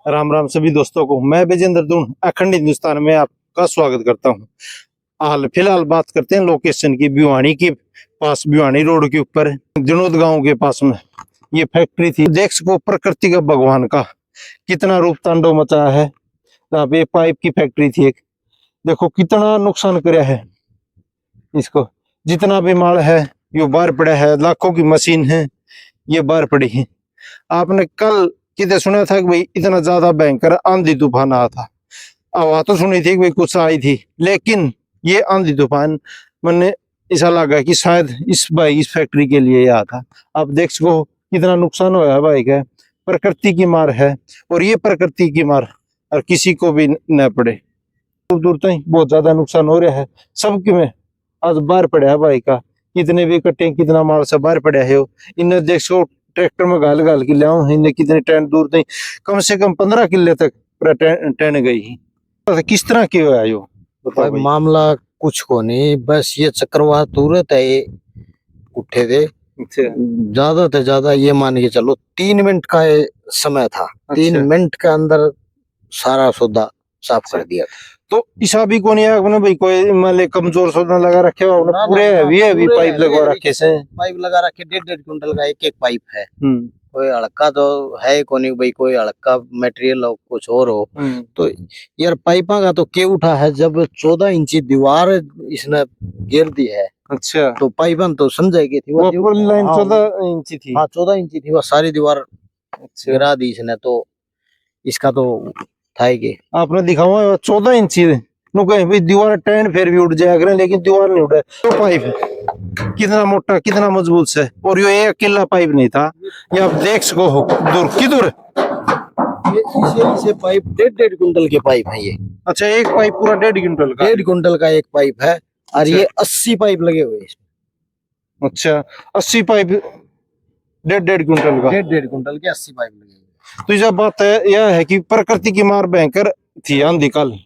राम राम सभी दोस्तों को। मैं विजेंद्र दून अखंड हिंदुस्तान में आपका स्वागत करता हूं। हाल फिलहाल बात करते हैं लोकेशन की। भिवानी के पास, भिवानी रोड के ऊपर जनोद गांव के पास में ये फैक्ट्री थी। देख सको प्रकृति का, भगवान का कितना रूप तांडव मचाया है। यहाँ पे पाइप की फैक्ट्री थी एक। देखो कितना नुकसान कराया है इसको। जितना भी माल है ये बाहर पड़ा है। लाखों की मशीन है ये बाहर पड़ी है। आपने कल कितने सुना था कि भाई इतना ज्यादा भयंकर आंधी तूफान आया था। आवाज तो सुनी थी कि भाई कुछ आई थी, लेकिन ये आंधी तूफान मैंने ऐसा लगा कि शायद इस फैक्ट्री के लिए आया था। आप देख सको कितना नुकसान हुआ है भाई का। प्रकृति की मार है, और ये प्रकृति की मार और किसी को भी न पड़े। दूर दूर तक बहुत ज्यादा नुकसान हो रहा है सबके में। आज बाहर पड़ा है भाई का, कितने भी कट्टे, कितना माल सब बाहर पड़ा है। इन्हें देख सको ट्रैक्टर में घाल घाल के ले आऊं। इन्हें कितने टैन दूर तक, कम से कम 15 किले तक टैन गई। किस तरह की हुआ यो भाई मामला कुछ को नहीं, बस ये चक्रवात तुरंत है ये उठे थे। ज्यादा से ज्यादा ये मान के चलो 3 मिनट का ये समय था। 3 मिनट के अंदर सारा सौदा साफ कर दिया। तो ईसा भी को नहीं है भाई, कोई मान कमजोर सौदा लगा रखे हो पूरे हैवी पाइप लगवा रखे से। पाइप लगा रखे 1.5 क्विंटल का एक पाइप है। कोई हड़का तो है को नहीं भाई, कोई हड़का मटेरियल हो कुछ और हो तो यार पाइपा का तो के उठा है। जब 14 इंची दीवार इसने घेर दी है। अच्छा, तो पाइपन तो समझाएगी थी वो पूरी लाइन 14 इंची थी। हाँ 14 इंची थी, वो सारी दीवार गिरा दी इसने। तो इसका तो था ही। आपने दिखावा 14 इंची भाई दीवार टैन फिर भी उठ जाया करें, लेकिन दीवार नहीं उठा। तो पाइप कितना मोटा, कितना मजबूत है। और ये एक अकेला पाइप नहीं था, ये आप देख सको हो दूर की दूर। इसे पाइप 1.5 क्विंटल के पाइप है ये। अच्छा, एक पाइप पूरा 1.5 क्विंटल का? 1.5 क्विंटल का एक पाइप है। और ये 80 पाइप लगे हुए इसमें। अच्छा, 80 पाइप 1.5 क्विंटल का? 1.5 क्विंटल के 80 पाइप लगे। तो यह बात है, यह है कि प्रकृति की मार भयंकर थी आंधी कल।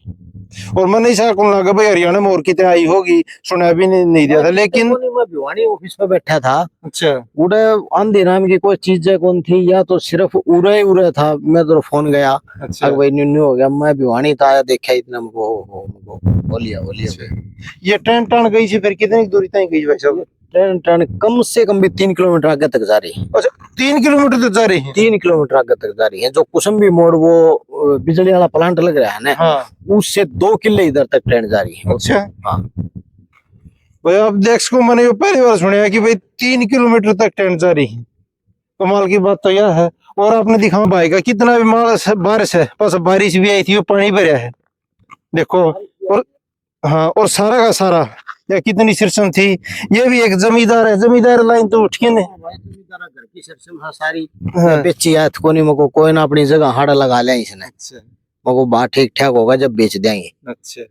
और मैंने ऐसा कौन लगा भाई हरियाणा में और कितने आई होगी, सुना भी नहीं दिया था। लेकिन मैं भिवानी ऑफिस में बैठा था। अच्छा, उड़े आंधी नाम की कोई चीज कौन थी, या तो सिर्फ उड़े था। मैं तो फोन गया। अच्छा भाई न्यू हो गया। मैं भिवानी था, देखा इतना बोलिया ये ट्रेन टन गई थी फिर कितनी दूरी तक गई भाई साहब? ट्रेन कम से कम भी 3 किलोमीटर आगे तक जा रही है। अच्छा, 3 किलोमीटर तक जा रही है? 3 किलोमीटर आगे तक जा रही है। जो कुसुम्बी मोड़ वो बिजली वाला प्लांट लग रहा है ना, हाँ, उससे 2 किले इधर तक ट्रेन जा रही है। अच्छा हाँ भाई, आप देख सको मैंने ये पहली बार सुना कि भाई 3 किलोमीटर तक ट्रेन जा रही है। कमाल की बात तो यह है। और आपने दिखा भाई का कितना भी माल बारिश है, बस बारिश भी आई थी, वो पानी भरा है देखो। और हाँ, और सारा का सारा या कितनी सिरसम थी। ये भी एक जमींदार है, जमींदार लाइन तो उठ के जमींदार घर की सिरसम सारी बेची है। मको कोई ना अपनी जगह हाड़ा लगा लिया इसने। मको बात ठीक ठाक होगा जब बेच देंगे। अच्छा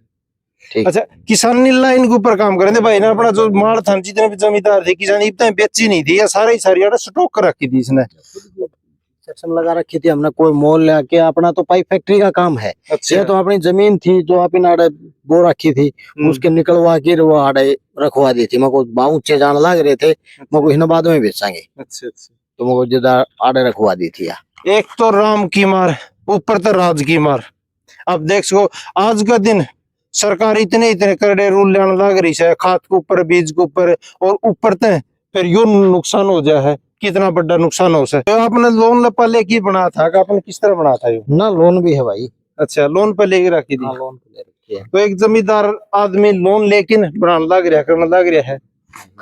ठीक। अच्छा, किसानी लाइन के ऊपर काम करें भाई ना। अपना जो माल था, जितने भी जमींदार थे, किसान इतना बेची नहीं थी, या सारी स्टॉक कर रखी थी इसने। सिस्टम लगा रखी थी हमने। कोई मोल लेके अपना तो पाइप फैक्ट्री का काम है। अच्छा। ये तो अपनी जमीन थी जो अपनी आड़े बो रखी थी, उसके निकलवा के वो आड़े रखवा दी थी। मको ऊंचे जान लग रहे थे, मको इन बाद में बेचेंगे। अच्छा अच्छा। तो मको जिधर आड़े रखवा दी थी। एक तो राम की मार, ऊपर तो राज की मार। अब देख सको आज का दिन सरकार इतने कड़े रूल लाने लग रही है, खाद के ऊपर, बीज के ऊपर, और ऊपर तक फिर यो नुकसान हो जाए है। कितना बड़ा नुकसान हो सकता है। तो आपने लोन पहले की बना था कि आपने किस तरह बना था? ना लोन भी है भाई। अच्छा, लोन पे लेके रखी थी? लोन पे ले रखी है। तो एक जमींदार आदमी लोन लेकिन बनाने लग रहा, करने लग रहा है,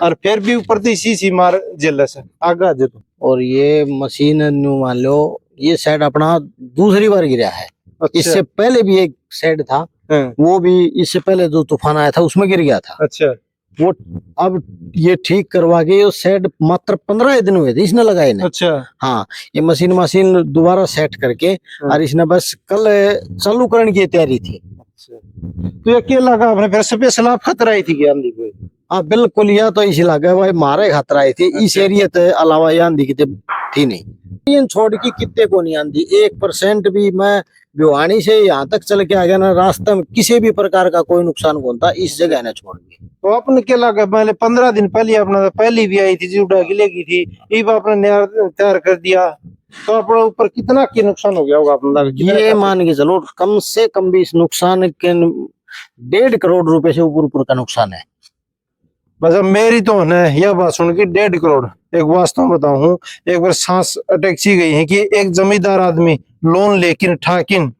और फिर भी ऊपर तो इसी मार जेल से आगा जे। तो और ये मशीन न्यू मान लो, ये साइड अपना दूसरी बार गिरा है। अच्छा। इससे पहले भी एक साइड था, वो भी इससे पहले जो तूफान आया था उसमें गिर गया था। अच्छा, वो अब ये ठीक करवा के ये सेट मात्र 15 दिन हुए थे इसने लगाए ने। अच्छा हाँ, ये मशीन दोबारा सेट करके और इसने बस कल चालू करने की तैयारी थी। अच्छा, तो ये क्या लगा आपने फिर स्पेशल आप खतरा आई थी क्या आंधी को? हाँ बिल्कुल, यह तो इसी लगा भाई मारे खतरा आई थी। इस एरिया के अलावा ये आंधी की थी नहीं। छोड़ की कितने को नहीं आंधी 1% भी। मैं भिवानी से यहाँ तक चल के आ गया ना, रास्ते में किसी भी प्रकार का कोई नुकसान कौन था इस जगह ने छोड़ के। तो आपने क्या लगा पहले 15 दिन पहले अपना पहली भी आई थी जो उड़ा के लेगी थी, अब आपने नया तैयार कर दिया। तो अपने ऊपर कितना की नुकसान हो गया होगा अपना? ये मान के चलो कम से कम भी इस नुकसान के 1.5 करोड़ रुपए से ऊपर ऊपर का नुकसान है। बस अब मेरी तो है यह बात सुन के 1.5 करोड़। एक वास्तव बताऊं, एक बार सांस अटैक सी गई है कि एक जमींदार आदमी लोन लेकिन ठाकिन,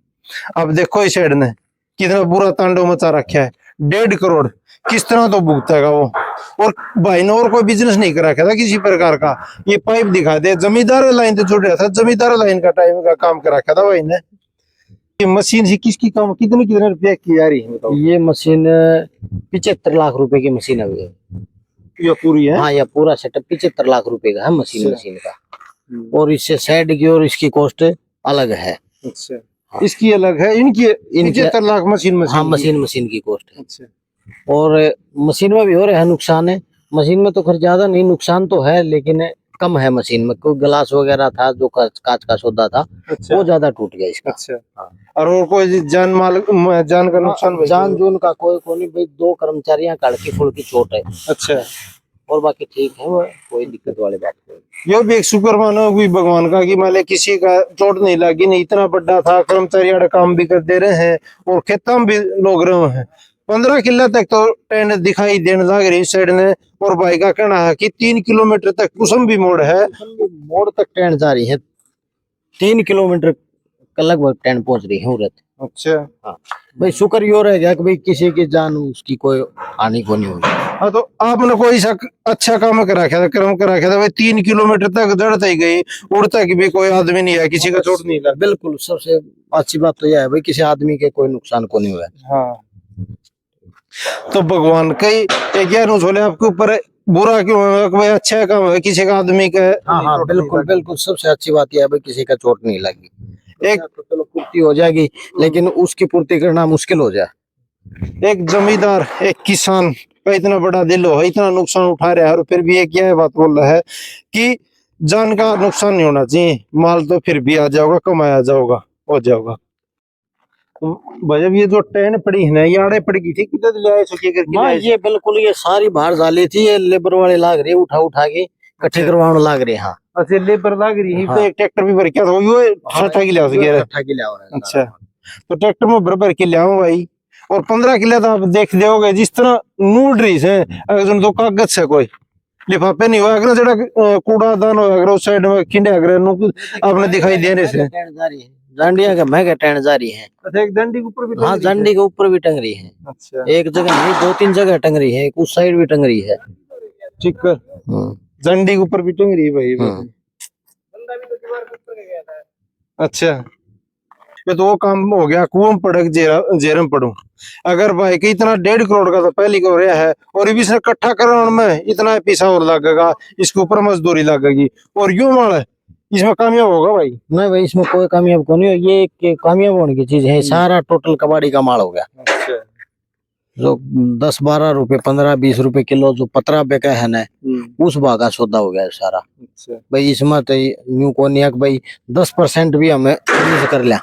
अब देखो इस साइड ने कितना बुरा तांडव मचा रखा है। 1.5 करोड़ किस तरह तो भुगतेगा वो। और भाई ने और कोई बिजनेस नहीं कर रखा था किसी प्रकार का। ये पाइप दिखा दे, जमींदार लाइन तो जुड़ रहा था, जमींदार लाइन का टाइम का काम कर रखा था भाई ने। ये मशीन से किसकी काम कितने कितने रुपया की जा रही है बताओ? ये मशीन 75 लाख रुपए की मशीन है ये। ये पूरी है? हाँ, यह पूरा सेटअप 75 लाख रुपए का है अच्छा। मशीन का। और इससे साइड की और इसकी कॉस्ट अलग है। अच्छा। हाँ। इसकी अलग है, इनकी 75 लाख मशीन हाँ, मशीन मशीन की कॉस्ट है। अच्छा। और मशीन में भी हो रहा है नुकसान है। मशीन में तो खैर ज्यादा नहीं नुकसान तो है, लेकिन कम है मशीन में। कोई गिलास वगैरह था जो कांच का सौदा था, अच्छा। वो ज्यादा टूट गया इसका। अच्छा। हाँ। और कोई जान माल जान का नुकसान भाई? जान जून का कोई नहीं भाई, 2 कर्मचारियां कड़की फुल की चोट है। अच्छा। और बाकी ठीक है, वो कोई दिक्कत वाली बात नहीं। यो भी एक शुक्र मानो कोई भगवान का कि मान ले किसी का चोट नहीं लगी, नहीं इतना बड़ा था, कर्मचारी काम भी कर दे रहे हैं और खेतों में भी लोग रहे हैं। 15 किला तक तो ट्रेन दिखाई देने लग रही इस साइड ने। और भाई का कहना है कि 3 किलोमीटर तक कुसुम भी मोड़ है। मोड़ तक ट्रेन जा रही है, 3 किलोमीटर का लगभग ट्रेन पहुंच रही है उधर। अच्छा। हाँ भाई, शुक्र यो रह गया कि भाई किसी की जान उसकी कोई हानि को नहीं होगी। हाँ, तो आपने कोई सा अच्छा काम कर रखा था, क्रम कर रखा था भाई, 3 किलोमीटर तक दौड़ता ही गई, उड़ता की भी कोई आदमी नहीं है, किसी का चोट नहीं लगा। बिल्कुल, सबसे अच्छी बात तो यह है भाई किसी आदमी के कोई नुकसान को नहीं हुआ है। हाँ, तो भगवान कई क्या बोले आपके ऊपर बुरा क्यों है भाई, अच्छा काम है किसी का आदमी का। हाँ हाँ, बिल्कुल बिल्कुल, सबसे अच्छी बात यह है भाई किसी का चोट नहीं लगी। एक तो चलो पूर्ति हो जाएगी, लेकिन उसकी पूर्ति करना मुश्किल हो जाए। एक जमींदार एक किसान का इतना बड़ा दिल हो, इतना नुकसान उठा रहा है, और फिर भी एक यह बात बोल रहा है कि जान का नुकसान नहीं होना चाहिए, माल तो फिर भी आ जाओगा, कमाया जाओगा, हो जाओगा। भाई ये जो ट्रेन पड़ी है ना, ये आड़े पड़ गई थी, किधर ले आए सके करके हाँ, ये बिल्कुल ये सारी बाहर डाली थी, ये लेबर वाले लाग रहे उठा उठा के इकट्ठे करवाने लाग रहे। हाँ, अच्छा, लेबर लाग रही है। हाँ। तो एक ट्रैक्टर भी भर के आता यो सट्ठा की ले सके। इकट्ठा के लिया हो रहा है। अच्छा, तो ट्रैक्टर में भर भर के ले आओ भाई। और 15 किलो तो आप देख दोगे जिस तरह नूड रही है, अगर तो कागज से कोई लिफाफे नहीं हुआ, अगर जरा कूड़ादान हो, अगर उस साइड में खिंडे अगर आपने दिखाई दे रहे से डंडिया का महंगा टैंड जा रही है। अच्छा, एक डंडी के ऊपर भी हाँ, डंडी के ऊपर भी टंग रही है। अच्छा, एक जगह नहीं, 2-3 जगह टंग रही है, एक उस साइड भी टंग रही है। ठीक है, डंडी के ऊपर भी टंग रही है भाई। अच्छा, ये तो वो काम हो गया कुआं पड़क जेरम पड़ू। अगर भाई कि इतना 1.5 करोड़ का तो पहले को रहा है, और इसने इकट्ठा कराने में इतना पैसा और लगेगा, इसके ऊपर मजदूरी लगेगी, और यूं माल इसमें कामयाब होगा भाई? नहीं भाई, इसमें कोई कामयाब को नहीं है, ये एक कामयाब होने की चीज है। सारा टोटल कबाड़ी का माल हो गया। अच्छा। जो 10-12 रुपए 15-20 रुपए किलो जो 15 रुपए का है ना, उस भागा सौदा हो गया है सारा। अच्छा। भाई इसमें तो न्यू कोनिया भाई 10% भी हमें कर लिया।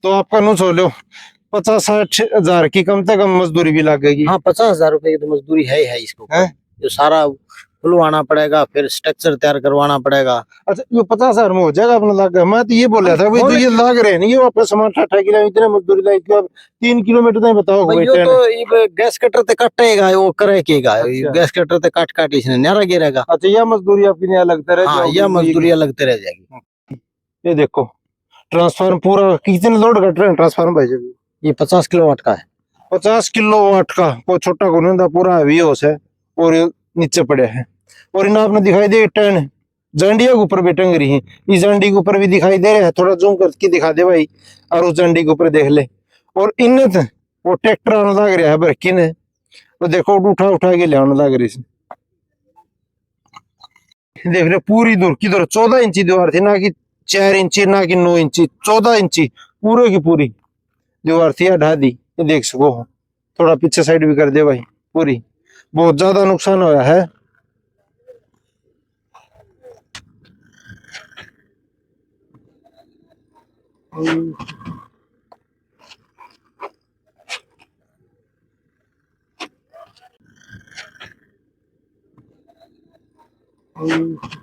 तो आपका नु लो 50-60 हजार की कम से कम मजदूरी भी लगेगी। हाँ, 50,000 रुपए की तो मजदूरी है ही है इसको। जो सारा खुलवाना पड़ेगा, फिर स्ट्रक्चर तैयार करवाना पड़ेगा। अच्छा, ये 50,000 में हो जाएगा अपना लाग? मैं तो ये बोल रहा था भाई, तो ये लाग रहे नहीं, ये आपका सामान 60 किलो इतने मजदूरी लाइक 3 किलोमीटर नहीं बताओ भाई, यो तो ये गैस कटर ते काटेगा, वो करेगा। गैस कटर ते काट काट इसने न्यारा गिरेगा। अच्छा, यह मजदूरी आपकी नहीं लगता रह? हाँ, यह मजदूरी अलग रह जाएगी। ये देखो ट्रांसफार्मर पूरा कितने लोड का ट्रांसफार्मर भाई? ये 50 किलोवाट का है। 50 किलोवाट का, कोई छोटा को नहीं, पूरा हैवी होस है, और ये नीचे पड़े हैं। और इन आपने दिखाई दे ट्रेन झंडिया के ऊपर भी टंग रही है, इस झंडी के ऊपर भी दिखाई दे रहा है, थोड़ा जूम करके दिखा दे भाई, और उस झंडी के ऊपर देख ले। और इनने तो वो ट्रैक्टर आने लग रहा है बरकी ने, तो देखो उठा उठा के ले आने लग रही। देख ले पूरी दूर किधर 14 इंची दीवार थी, ना कि 4 इंची, ना कि 9 इंची, 14 इंची पूरे की पूरी दीवार थी, ढा दी। ये देख सको, थोड़ा पीछे साइड भी कर दे भाई, पूरी बहुत ज्यादा नुकसान होया है।